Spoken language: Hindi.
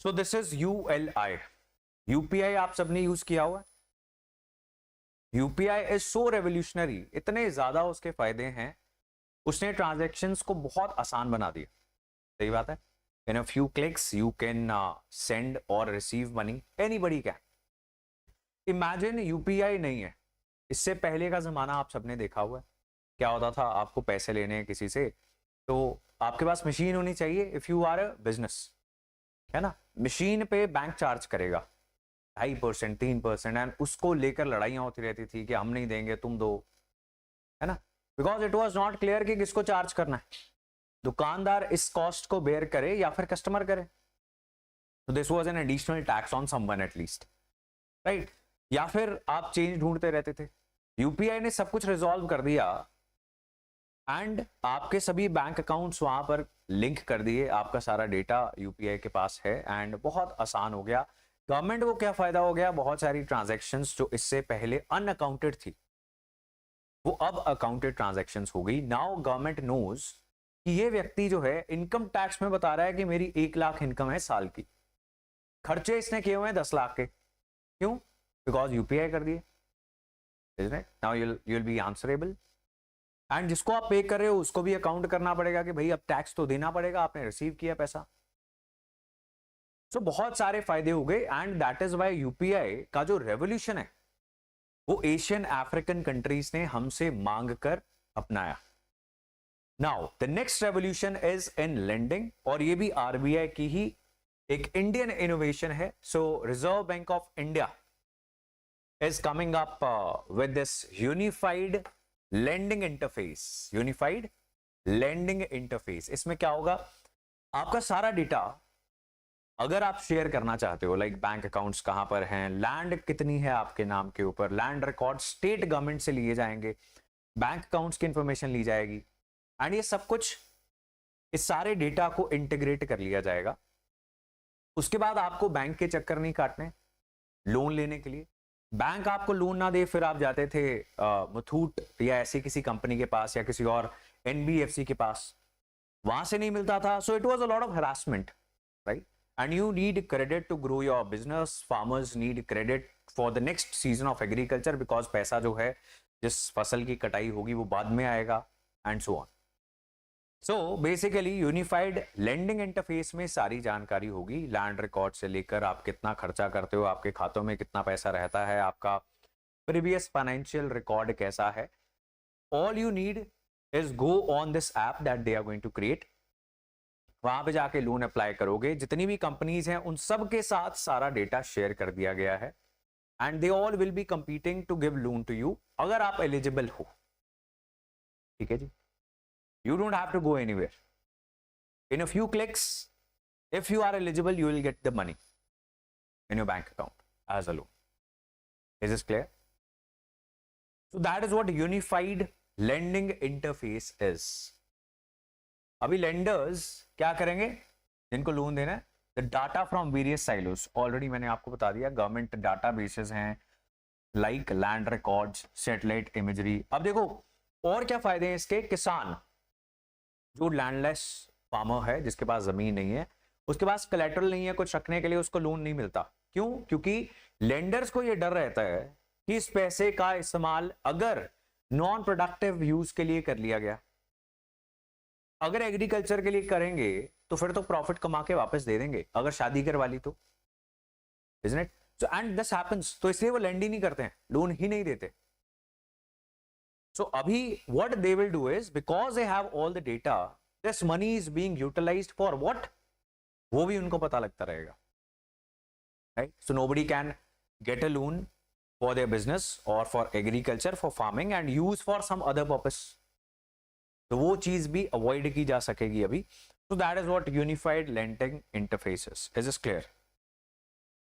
So this is ULI. UPI आप सबने यूज किया हुआ है. यूपीआई इज सो रेवोल्यूशनरी, इतने ज्यादा उसके फायदे हैं, उसने ट्रांजैक्शंस को बहुत आसान बना दिया. सही बात है. In a few clicks you can send और receive money, anybody can. Imagine UPI नहीं है, इससे पहले का जमाना आप सबने देखा हुआ है. क्या होता था, आपको पैसे लेने हैं किसी से तो आपके पास मशीन होनी चाहिए. If you are a business, है ना, मशीन पे बैंक चार्ज करेगा 2.5%, 3%, एंड उसको लेकर लड़ाइयां होती रहती थी कि हम नहीं देंगे तुम दो, है ना, because it was not clear कि किसको चार्ज करना है. दुकानदार इस कॉस्ट को बेयर करे या फिर कस्टमर करे. तो this was an additional tax on someone at least, right. या फिर आप चेंज ढूंढते रहते थे. यूपीआई ने सब कुछ रिजॉल्व कर दिया एंड आपके सभी बैंक अकाउंट्स वहां पर लिंक कर दिए. आपका सारा डेटा यूपीआई के पास है एंड बहुत आसान हो गया. गवर्नमेंट को क्या फायदा हो गया, बहुत सारी ट्रांजैक्शंस जो इससे पहले अनअकाउंटेड थी वो अब अकाउंटेड ट्रांजैक्शंस हो गई. नाउ गवर्नमेंट नोज कि ये व्यक्ति जो है इनकम टैक्स में बता रहा है कि मेरी 1 लाख इनकम है साल की, खर्चे इसने किए हुए हैं 10 लाख के. क्यों? बिकॉज यूपीआई कर दिए. Now you'll be answerable. And जिसको आप पे कर रहे हो उसको भी अकाउंट करना पड़ेगा कि भाई अब टैक्स तो देना पड़ेगा, आपने रिसीव किया पैसा. सो बहुत सारे फायदे हो गए and that is why UPI का जो रेवोल्यूशन है वो एशियन अफ्रीकन कंट्रीज ने हमसे मांग कर अपनाया. Now the next revolution is in lending, और ये भी आरबीआई की ही एक इंडियन इनोवेशन है. So Reserve Bank of India is coming up with this unified lending interface. Unified lending interface. इसमें क्या होगा, आपका सारा डेटा अगर आप शेयर करना चाहते हो, लाइक बैंक अकाउंट्स कहां पर हैं, लैंड कितनी है आपके नाम के ऊपर, लैंड रिकॉर्ड स्टेट गवर्नमेंट से लिए जाएंगे, बैंक अकाउंट्स की इंफॉर्मेशन ली जाएगी एंड ये सब कुछ, इस सारे डेटा को इंटीग्रेट कर लिया जाएगा. उसके बाद आपको बैंक के चक्कर नहीं काटने. लोन लेने के लिए बैंक आपको लोन ना दे, फिर आप जाते थे मुथूट या ऐसी किसी कंपनी के पास या किसी और एनबीएफसी के पास, वहां से नहीं मिलता था. So it was a lot of harassment, right. And you need credit to grow your business. Farmers need credit for the next season of agriculture, because पैसा जो है जिस फसल की कटाई होगी वो बाद में आएगा and so on. So basically unified lending interface में सारी जानकारी होगी, लैंड रिकॉर्ड से लेकर आप कितना खर्चा करते हो, आपके खातों में कितना पैसा रहता है, आपका प्रीवियस फाइनेंशियल रिकॉर्ड कैसा है. All you need is go on this app that they are going to create. वहां पे जाके लोन अप्लाई करोगे, जितनी भी कंपनीज हैं उन सब के साथ सारा डेटा शेयर कर दिया गया है and they all will be competing to give loan to you, अगर आप एलिजिबल हो. ठीक है जी. You don't have to go anywhere. In a few clicks, if you are eligible, you will get the money in your bank account as a loan. Is this clear? So that is what unified lending interface is. अभी lenders क्या करेंगे, जिनको लोन देना है, the data from various silos. Already मैंने आपको बता दिया, गवर्नमेंट डाटा बेसेस हैं like land records, satellite imagery. अब देखो और क्या फायदे हैं इसके. किसान जो लैंडलेस फार्मर है, जिसके पास जमीन नहीं है, उसके पास कोलैटरल नहीं है कुछ रखने के लिए, उसको लोन नहीं मिलता. क्यों? क्योंकि लेंडर्स को यह डर रहता है कि इस पैसे का इस्तेमाल अगर नॉन प्रोडक्टिव यूज के लिए कर लिया गया, अगर एग्रीकल्चर के लिए करेंगे तो फिर तो प्रॉफिट कमा के वापस दे देंगे, अगर शादी करवा ली तो, isn't it? So and this happens. तो इसलिए वो लेंड ही नहीं करते हैं, लोन ही नहीं देते. So अभी what they will do is, because they have all the data, this money is being utilized for what? वो भी उनको पता लगता रहेगा, right? So nobody can get a loan for their business or for agriculture, for farming and use for some other purpose. तो वो चीज भी avoid की जा सकेगी अभी. So that is what unified lending interface is. Is this clear?